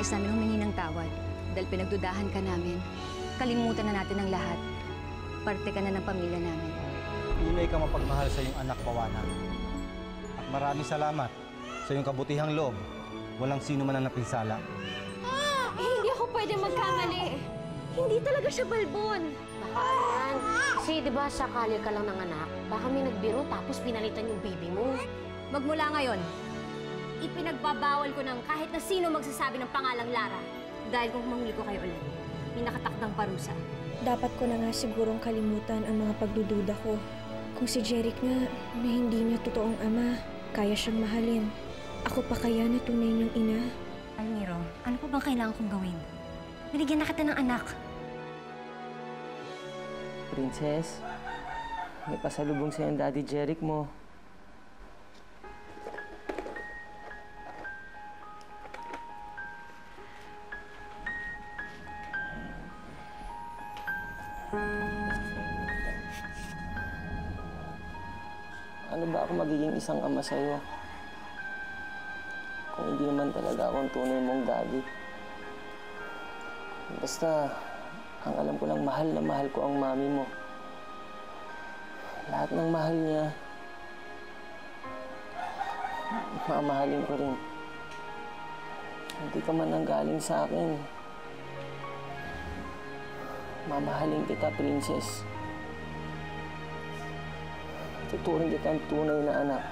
nais namin humingi ng tawad dahil pinagdudahan ka namin. Kalimutan na natin ang lahat. Parte ka na ng pamilya namin. Tunay ka mapagmahal sa iyong anak, Pawana. At maraming salamat sa iyong kabutihang loob. Walang sino man ang napinsala. Hindi ako pwede magkamali. Hindi talaga siya balbon. Baka yan. Kasi di ba sakali ka lang ng anak, baka may nagbiro tapos pinalitan yung baby mo. Magmula ngayon, ipinagbabawal ko ng kahit na sino magsasabi ng pangalang Lara. Dahil kung mahuli ko kayo ulit, may nakatakdang parusa. Dapat ko na nga sigurong kalimutan ang mga pagdududa ko. Kung si Jeric nga na hindi niya totoong ama, kaya siyang mahalin. Ako pa kaya na tunay niyang ina? Almiro, ano pa bang kailangan kong gawin? Binigyan na kita ng anak. Princess, may pasalubong sa'yo ang Daddy Jeric mo. Ano ba ako magiging isang ama sa'yo? Kung hindi naman talaga akong tunay mong daddy. Basta, ang alam ko lang mahal na mahal ko ang mami mo. Lahat ng mahal niya, mamahalin ko rin. Hindi ka man nanggaling sa akin. Mamahalin kita, Princess. Tuturing kita ang tunay na anak.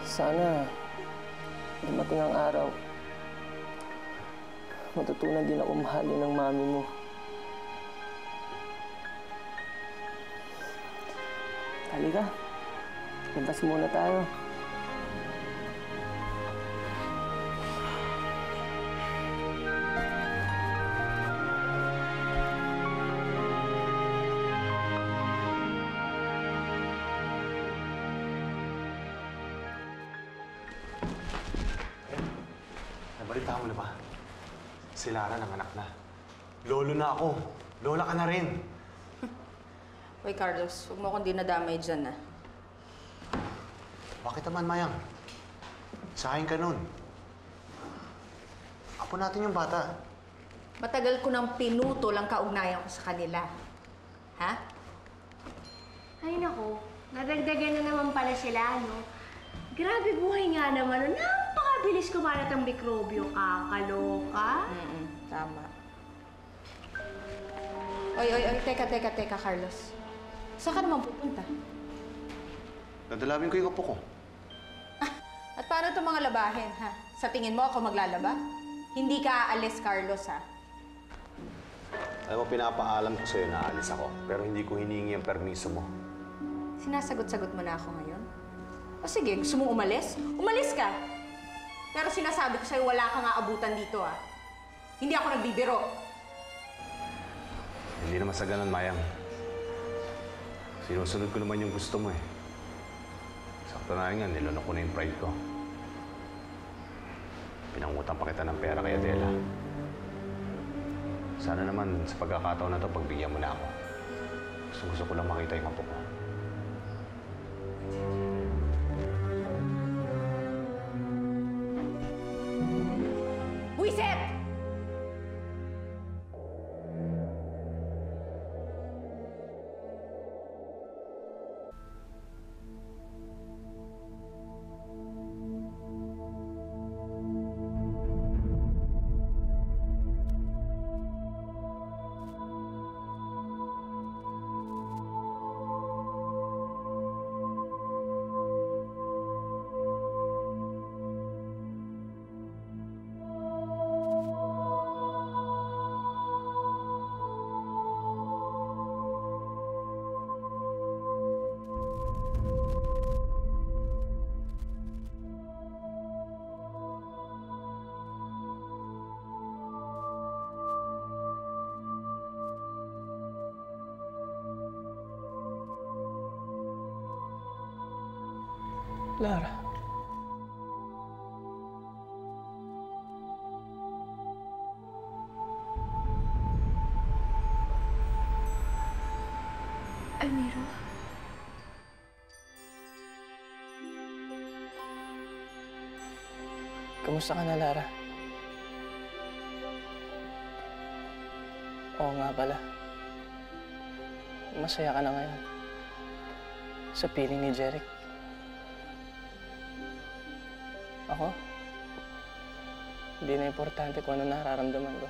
Sana, dumating ang araw, matutunan din ako mahalin ng mami mo. Halika, labas muna tayo. Nabalita mo na ba? Si Lara nanganak na. Lolo na ako. Lola ka na rin. Uy, Carlos, huwag mo akong dinadamay dyan, ah. Bakit naman, Mayang? Sayang ka nun. Apo natin yung bata. Matagal ko nang pinutol ang kaugnayan ko sa kanila. Ha? Ay nako, nadagdagan na naman pala sila, no? Grabe buhay nga naman, no? Napakabilis kumalat ang mikrobyo, kakaloka. Tama. Oy, teka, Carlos. Saan ka naman pupunta? Dadalawin ko yung apo ko. At paano itong mga labahin, ha? Sa tingin mo ako maglalaba? Hindi ka aalis, Carlos, ha? Alam mo, pinapaalam ko sa'yo na aalis ako. Pero hindi ko hinihingi ang permiso mo. Sinasagot-sagot mo na ako ngayon? O sige, gusto mong umalis? Umalis ka! Pero sinasabi ko sa'yo, wala kang aabutan dito, ha? Hindi ako nagbibiro. Hindi naman sa ganun, Mayang. Sinusunod ko naman yung gusto mo, eh. Sakto na nga, nilunok ko na yung pride ko. Pinangutang pa kita ng pera kay Adela. Sana naman sa pagkakataon na to, pagbigyan mo na ako. Gusto ko lang makita yung apo ko. Buisit! Lara. Almiro? Kamusta ka na, Lara? Oo nga pala. Masaya ka na ngayon. Sa piling ni Jeric. Ako? Hindi na importante kung ano nararamdaman ko.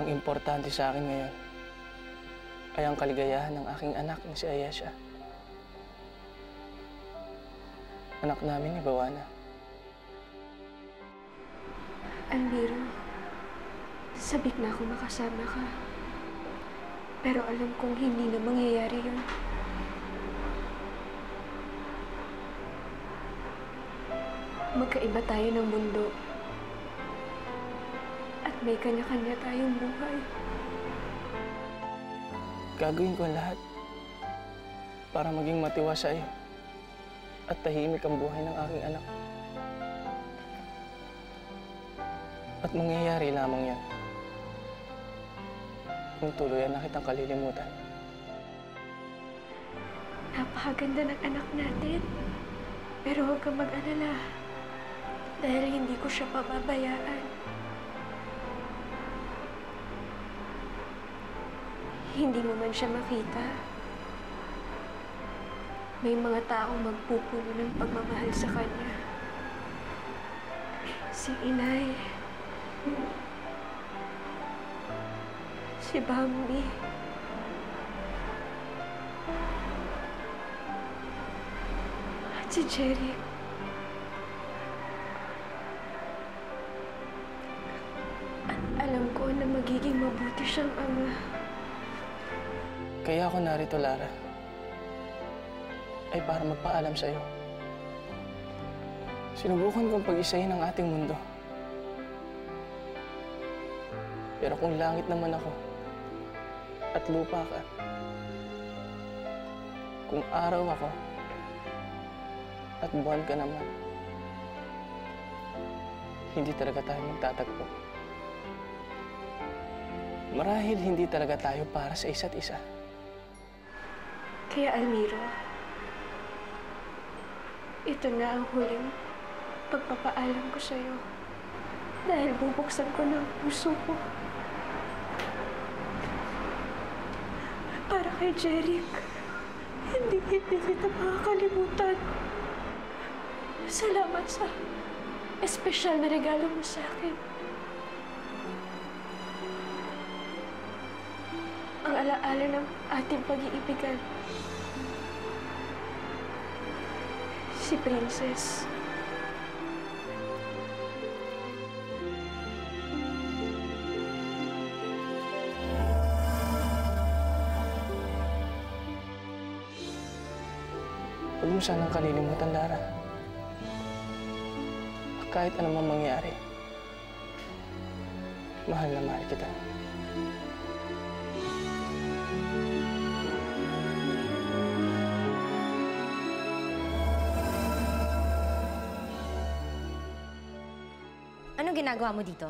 Ang importante sa akin ngayon ay ang kaligayahan ng aking anak na si Ayesha. Anak namin ni Bawana. Almiro, sabik na ako makasama ka. Pero alam kong hindi na mangyayari yun. Magkaiba tayo ng mundo. At may kanya-kanya tayong buhay. Gagawin ko ang lahat para maging matiwasay at tahimik ang buhay ng aking anak. At mangyayari lamang yan kung tuluyan na kitang kalilimutan. Napakaganda ng anak natin. Pero huwag kang mag-alala. Dahil hindi ko siya pababayaan. Hindi mo man siya makita. May mga taong magpupuno ng pagmamahal sa kanya. Si Inay. Si Bambi. At si Jeric. At alam ko na magiging mabuti siyang ama. Kaya ako narito, Lara, ay para magpaalam sa'yo. Sinubukan kong pag-isahin ang ating mundo. Pero kung langit naman ako at lupa ka, kung araw ako at buwan ka naman, hindi talaga tayo magtatagpo. Marahil hindi talaga tayo para sa isa't isa. Kaya Almiro, ito na ang huling pagpapaalam ko sa'yo. Dahil bubuksan ko ng puso ko. Para kay Jeric, hindi kita makakalimutan. Salamat sa espesyal na regalo mo sa akin. Ang alaala ng ating pag-iibigan. Si Princess. Huwag mo sanang kalilimutan, Lara. Kahit anumang mangyari, mahal na mahal kita. Anong ginagawa mo dito?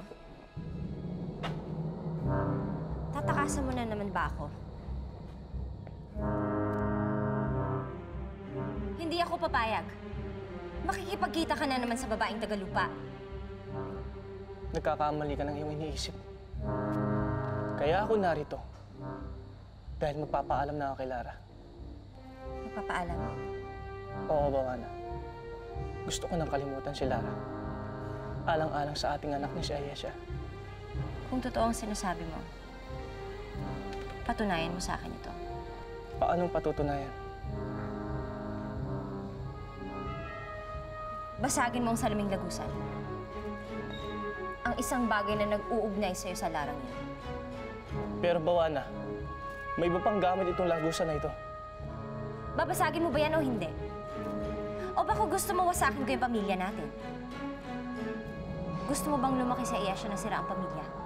Tatakasan mo na naman ba ako? Hindi ako papayag. Makikipagkita ka na naman sa babaeng Tagalupa. Nagkakamali ka ng iyong iniisip. Kaya ako narito. Dahil magpapaalam na ako kay Lara. Magpapaalam? Oo, Bawana. Gusto ko nang kalimutan si Lara. Alang-alang sa ating anak ni si Ayesha. Kung totoo ang sinasabi mo, patunayan mo sa akin ito. Paanong patutunayan? Basagin mo ang salaming lagusan. Ang isang bagay na nag-uugnay sa'yo sa larang yan. Pero Bawana, may iba pang gamit itong lagusan na ito. Babasagin mo ba yan o hindi? O baka gusto mo wasakin ko yung pamilya natin? Gusto mo bang lumaki sa Ayesha na sira ang pamilya?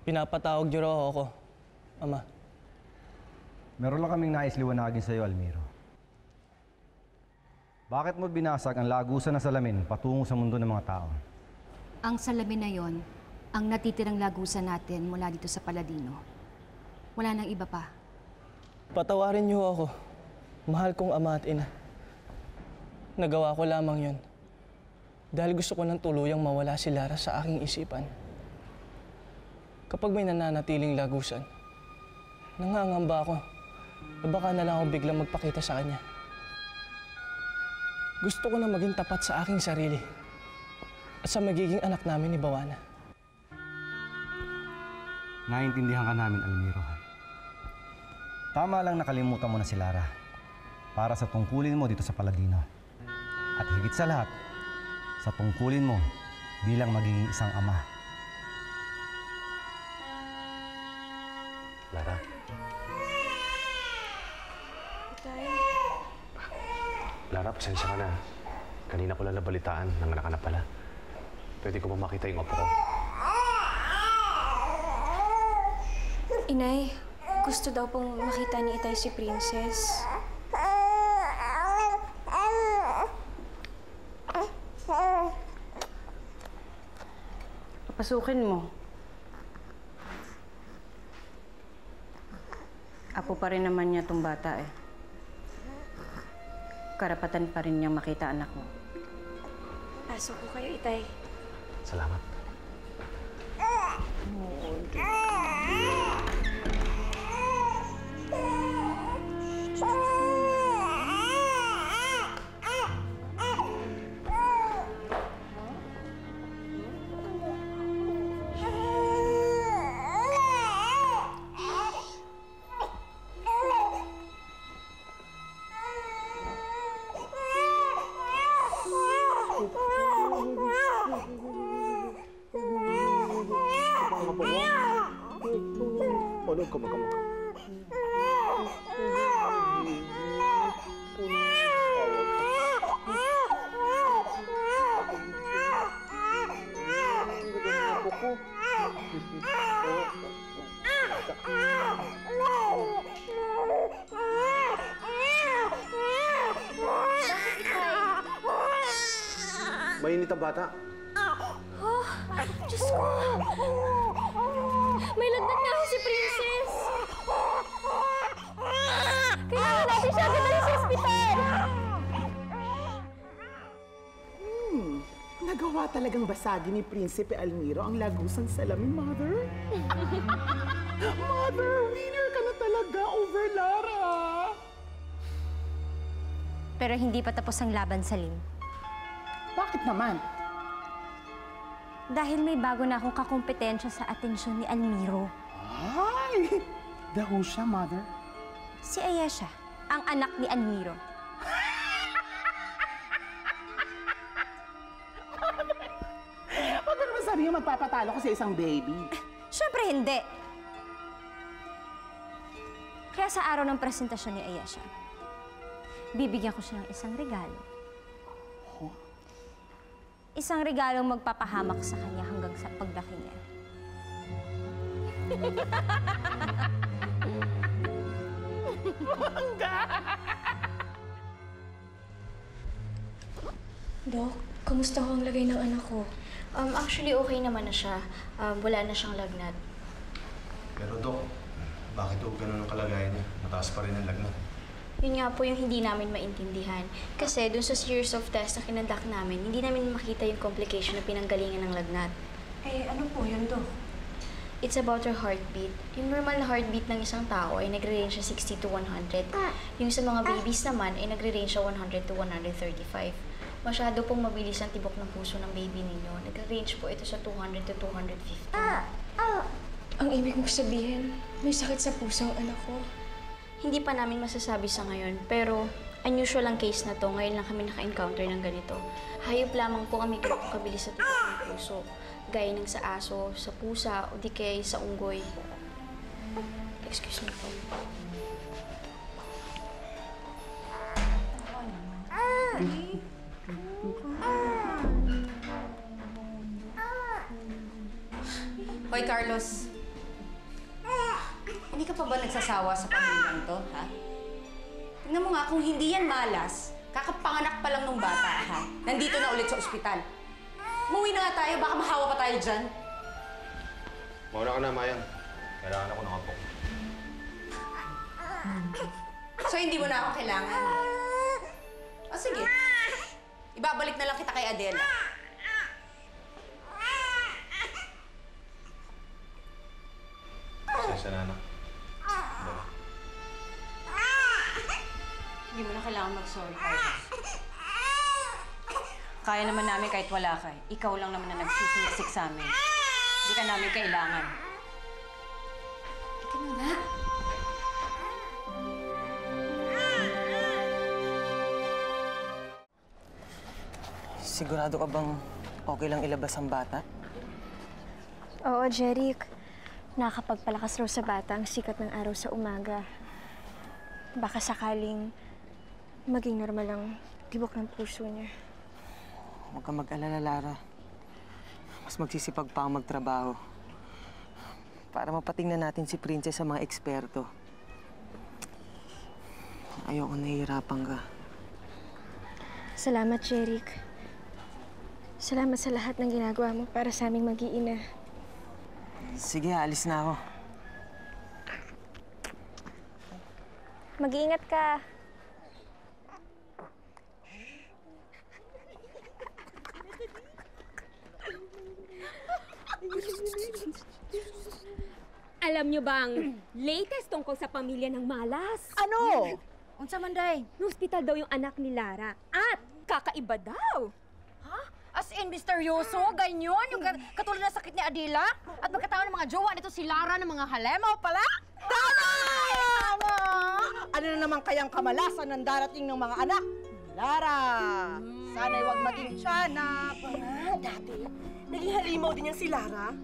Pinapatawag niyo raw ako, Ama. Meron lang kaming nais liwanagin sa iyo, Almiro. Bakit mo binasag ang lagusan na salamin patungo sa mundo ng mga tao? Ang salamin na yon, ang natitirang lagusan natin mula dito sa Paladino. Wala nang iba pa. Patawarin niyo ako, mahal kong ama at ina. Nagawa ko lamang yun. Dahil gusto ko ng tuluyang mawala si Lara sa aking isipan. Kapag may nananatiling lagusan, nangangamba ako na baka na lang ako biglang magpakita sa kanya. Gusto ko na maging tapat sa aking sarili at sa magiging anak namin ni Bawana. Naintindihan ka namin, Almiro. Tama lang nakalimutan mo na si Lara para sa tungkulin mo dito sa Paladino. At higit sa lahat, sa tungkulin mo bilang magiging isang ama. Lara. Lara, pasensya ka na. Kanina ko lang nabalitaan, nanganak ka na pala. Pwede ko ba makita yung apo ko? Inay, gusto daw pong makita ni Itay si Princess. Papasukin mo. Apo pa rin naman niya tong bata eh. Karapatan pa rin niyang makita anak mo. Pasok ko kayo, Itay. Salamat. Mainit ang bata. Diyos ko! May lagnat nga ako si Princess! Kailangan natin siya agad sa ospital! Nagawa talagang basagin ni Prinsipe Almiro ang lagusang salamin, Mother. Mother, winner ka na talaga over Lara. Pero hindi pa tapos ang laban, Salim. Bakit naman? Dahil may bago na akong kakompetensya sa atensyon ni Almiro. Ay! Daho siya, Mother. Si Ayesha, ang anak ni Almiro. Huwag ka naman sabihin magpapatalo ko sa isang baby. Siyempre hindi. Kaya sa araw ng presentasyon ni Ayesha, bibigyan ko siya ng isang regalo. Isang regalong magpapahamak sa kanya hanggang sa paglaki niya. Dok, kamusta ho ang lagay ng anak ko? Actually, okay naman na siya. Wala na siyang lagnat. Pero Dok, bakit po ganun ang kalagayan niya? Mataas pa rin ang lagnat. Yun nga po yung hindi namin maintindihan. Kasi dun sa series of tests na kinandak namin, hindi namin makita yung complication na pinanggalingan ng lagnat. Eh, ano po yun, Dok? It's about her heartbeat. Yung normal na heartbeat ng isang tao ay nagre-range siya 60 to 100. Yung sa mga babies naman ay nagre-range siya 100 to 135. Masyado pong mabilis ang tibok ng puso ng baby ninyo. Nagre-range po ito sa 200 to 250. Ang ibig mong sabihin, may sakit sa puso ang anak ko. Hindi pa namin masasabi sa ngayon, pero unusual ang case na to. Ngayon lang kami naka-encounter ng ganito. Hayop lamang po kami ganito kabilis sa tibok ng puso. Gaya ng sa aso, sa pusa, o di kaya sa unggoy. Excuse me po. Hoy, Carlos. Hindi ka pa ba nagsasawa sa pamilyang to, ha? Tingnan mo nga, kung hindi yan malas, kakapanganak pa lang nung bata, ha? Nandito na ulit sa ospital. Umuwi na nga tayo, baka mahawa pa tayo dyan. Mauna ka na, Mayang. Kailangan ako nakapok. So, hindi mo na ako kailangan? O sige, ibabalik na lang kita kay Adela. Pasensya na, anak. Hindi mo na kailangan mag-sorry, Carlos. Kaya naman namin kahit wala ka. Ikaw lang naman na nagsusumiksik sa amin. Hindi ka namin kailangan. Ika na nga. Sigurado ka bang okay lang ilabas ang bata? Oo, Jeric. Nakakapagpalakas raw sa bata ang sikat ng araw sa umaga. Baka sakaling maging normal ang tibok ng puso niya. Huwag kang mag-alala, Lara. Mas magsisipag pa ang magtrabaho. Para mapatingnan natin si Princess sa mga eksperto. Ayoko nahihirapan ka. Salamat, Jeric. Salamat sa lahat ng ginagawa mo para sa aming mag-iina. Sige, alis na ako. Mag-iingat ka. Alam nyo bang latest tungkol sa pamilya ng malas? Ano? Unsa man day? No hospital daw yung anak ni Lara at kakaiba daw. As in, misteryoso, ganyan, yung katulad na sakit ni Adela, at magkataon ng mga jowa nito si Lara ng mga halemaw pala. Tama! Tama! Ano na naman kayang kamalasan ng darating ng mga anak? Lara, sana'y huwag maging tiyanak. Dati, naging halimaw din yan si Lara.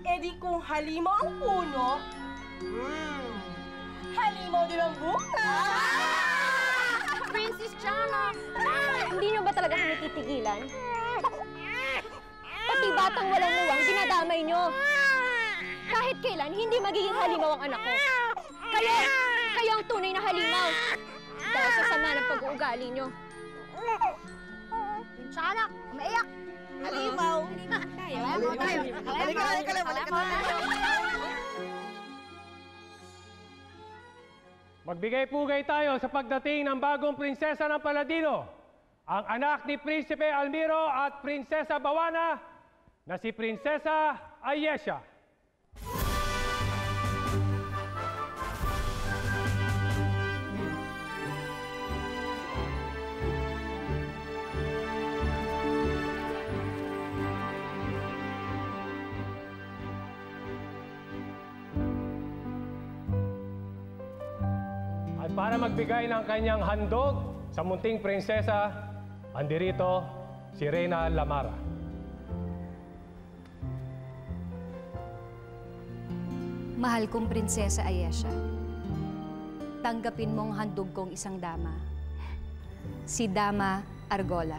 E di kung halimaw ang puno, halimaw din ang bunga. Princess Chana! Hindi nyo ba talaga kami titigilan? Pati batang walang muwang, dinadamay nyo. Kahit kailan, hindi magiging halimaw ang anak ko. Kayo ang tunay na halimaw. Dahil sa sama ng pag-uugali nyo. Chana, umaiyak. Halimaw. Halika lang. Magbigay-pugay tayo sa pagdating ng bagong prinsesa ng Paladino, ang anak ni Prinsipe Almiro at Prinsesa Bawana na si Prinsesa Ayesha. At para magbigay ng kanyang handog sa munting prinsesa, andirito si Reyna Lamara. Mahal kong Prinsesa Ayesha, tanggapin mong handog kong isang dama, si Dama Argola.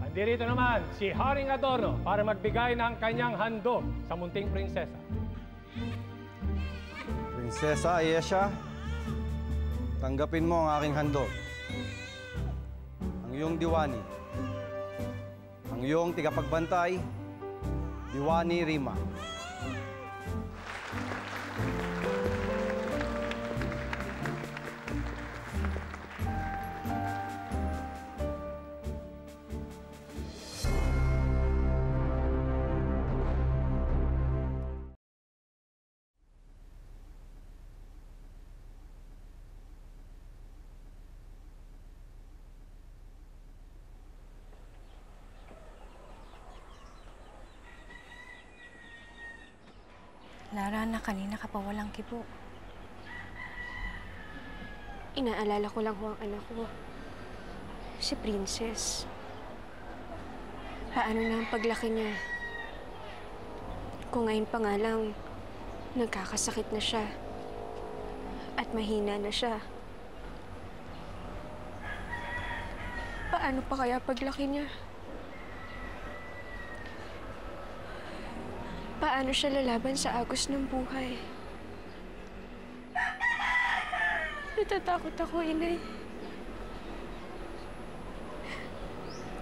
Andirito naman si Haring Adorno para magbigay ng kanyang handog sa munting prinsesa. Prinsesa Ayesha, tanggapin mo ang aking handog. Ang iyong diwani. Ang iyong tigapagbantay, Diwani Rima. Lara, na kanina ka pa walang kibo. Inaalala ko lang ho ang anak ko. Si Princess. Paano na ang paglaki niya? Kung ngayon pa nga lang, nagkakasakit na siya. At mahina na siya. Paano Paano pa kaya paglaki niya? Paano siya lalaban sa agos ng buhay? Natatakot ako, Inay.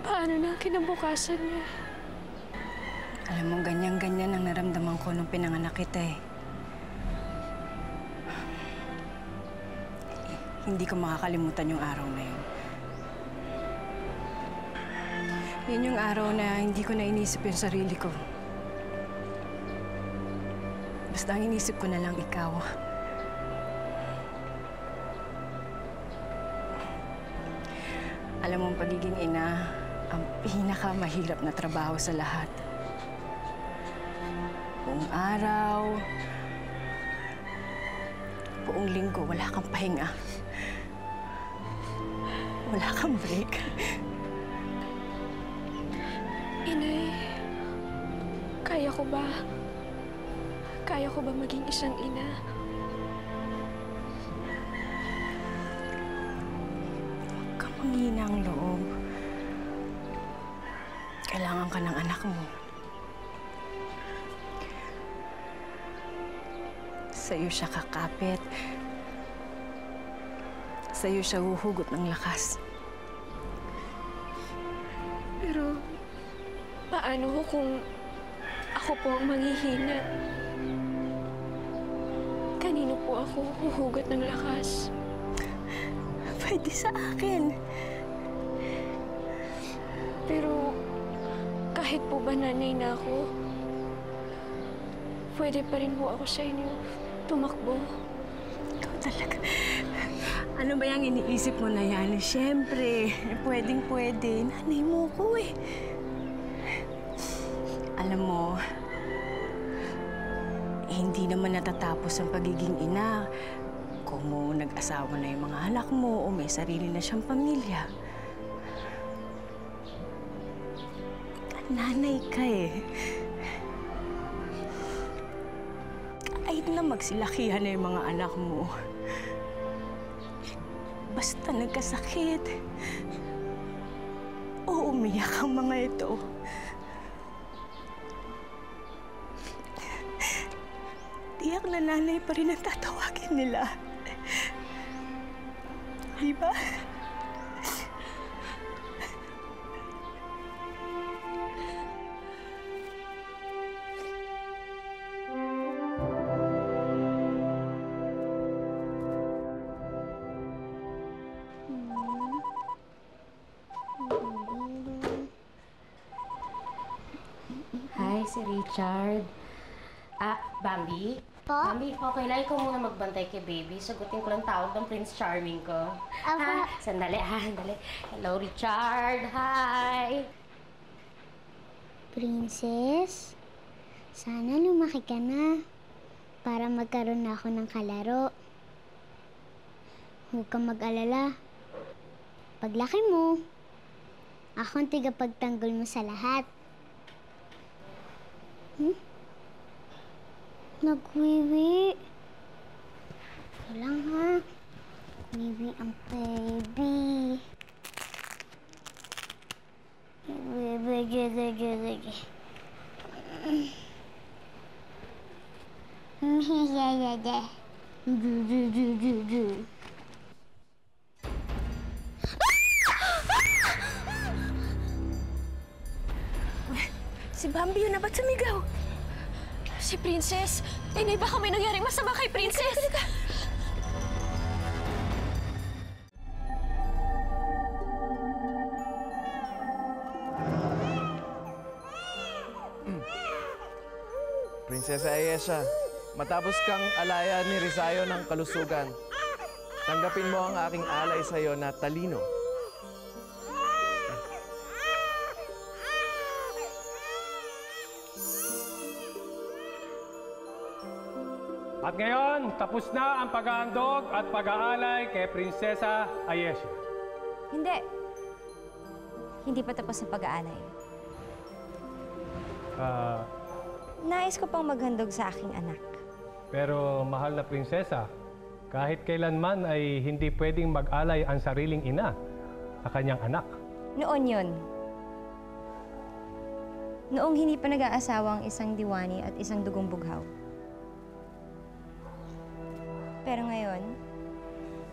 Paano na ang kinabukasan niya? Alam mo, ganyan-ganyan ang naramdaman ko nung pinanganak kita eh. Hindi ko makakalimutan yung araw na yun. Yun yung araw na hindi ko na inisip yung sarili ko. Basta ang inisip ko na lang ikaw. Alam mo, ang pagiging ina, ang pinakamahirap na trabaho sa lahat. Buong araw, buong linggo, wala kang pahinga. Wala kang break. Inay, kaya ko ba? Kaya ko ba maging isang ina? Huwag kang manghina ang loob. Kailangan ka ng anak mo. Sa'yo siya kakapit. Sa'yo siya huhugot ng lakas. Pero, paano ho kung ako po ang manghihina? Kanino po ako huhugot ng lakas? Pwede sa akin. Pero, kahit po ba nanay na ako, pwede pa rin po ako sa inyo tumakbo. Ikaw talaga. Ano ba yung iniisip mo na yan? Siyempre, pwedeng-pwede. Nanay mo ko eh. Alam mo, hindi naman natatapos ang pagiging ina kung mo nag-asawa na yung mga anak mo o may sarili na siyang pamilya. Nanay ka eh. Kahit na magsilakihan na yung mga anak mo, basta nagkasakit o umiyak ang mga ito, tiyak na nanay pa rin ang tatawagin nila. Di ba? Hi, si Richard. Bambi? Bambi, okay lang. Ikaw muna magbantay kay baby. Sagutin ko lang tawag ng Prince Charming ko. Ha? Sandali, sandali. Hello, Richard. Hi! Princess, sana lumaki ka na para magkaroon na ako ng kalaro. Huwag kang mag-alala. Paglaki mo, ako ang tigapagtanggol mo sa lahat. Nagwiwi. Walang ha. Wiwi ang baby. Wiwi. Si Bambi yun na ba't sumigaw? Si Princess! Inay, baka may nangyaring masama kay Princess! Prinsesa Ayesha, matapos kang alaya ni Rizayo ng kalusugan, tanggapin mo ang aking alay sa iyo na talino. At ngayon, tapos na ang pag-aandog at pag-aalay kay Prinsesa Ayesha. Hindi. Hindi pa tapos ang pag-aalay. Nais ko pang maghandog sa aking anak. Pero mahal na prinsesa, kahit kailanman ay hindi pwedeng mag-alay ang sariling ina sa kanyang anak. Noon yun. Noong hindi pa nag-aasawa ang isang diwani at isang dugong bughaw. Pero ngayon,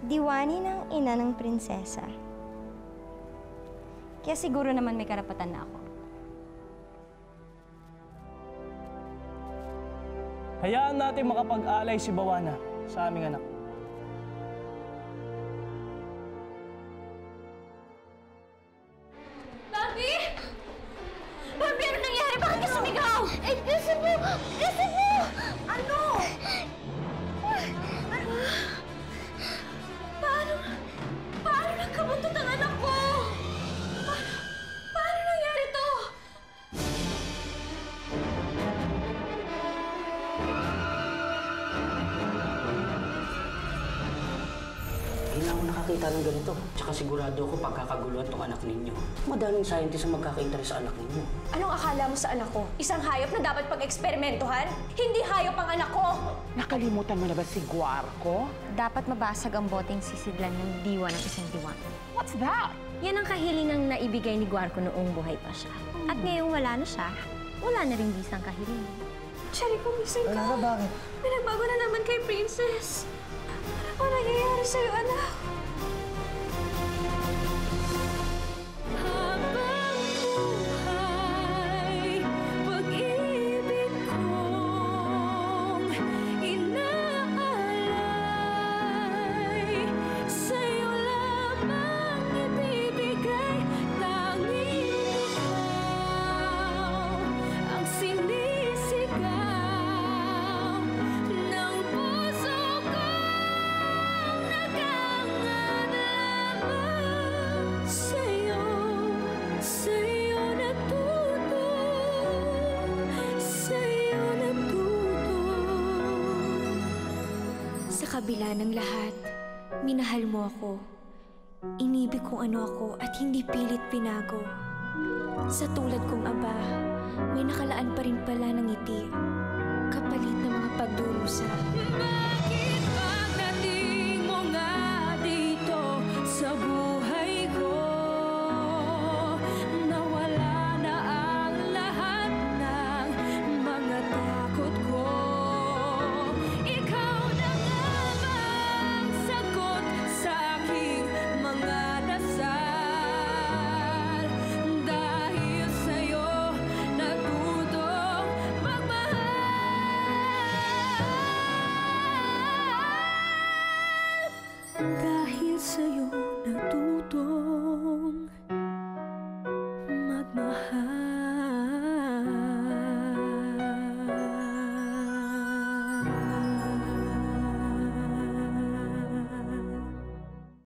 diwani ng ina ng prinsesa. Kaya siguro naman may karapatan na ako. Hayaan natin makapag-alay si Bawana sa aming anak. Bambi! Bambi, ano nangyari? Bakit ka sumigaw? Eh, kasi mo! Kasi mo! Ano? Paano nagkabuntot ang anak ko? Paano nangyari to? Hindi na ako nakakita ng ganito. Tsaka sigurado ako pagkakaguluhan tong anak ninyo. Madaming scientist ang magkaka-interest sa anak ninyo. Anong akala mo sa anak ko? Isang hayop na dapat pag-eksperimentuhan? Hindi hayop ang anak ko! Nakalimutan mo na ba si Guarco? Dapat mabasag ang boteng sisidlan ng diwa ng isang diwa. What's that? Yan ang kahilingang naibigay ni Guarco noong buhay pa siya. At ngayong wala na siya, wala na rin bisang kahilingan. Cherry, kumising ka. Lara, bakit? May nagbago na naman kay Princess. Ano nangyayari sa'yo, anak? Sa kabila ng lahat, minahal mo ako. Inibig kung ano ako at hindi pilit pinago. Sa tulad kong aba, may nakalaan pa rin pala ng ngiti, kapalit ng mga pagdurusa. Bakit pagdating mo nga dito sa buhay ko, nawala na ang lahat ng mga takot ko. Ikaw na nga ang sagot sa aking mga dasal. Dahil sa'yo natutong dahil sa'yo natutong magmahal.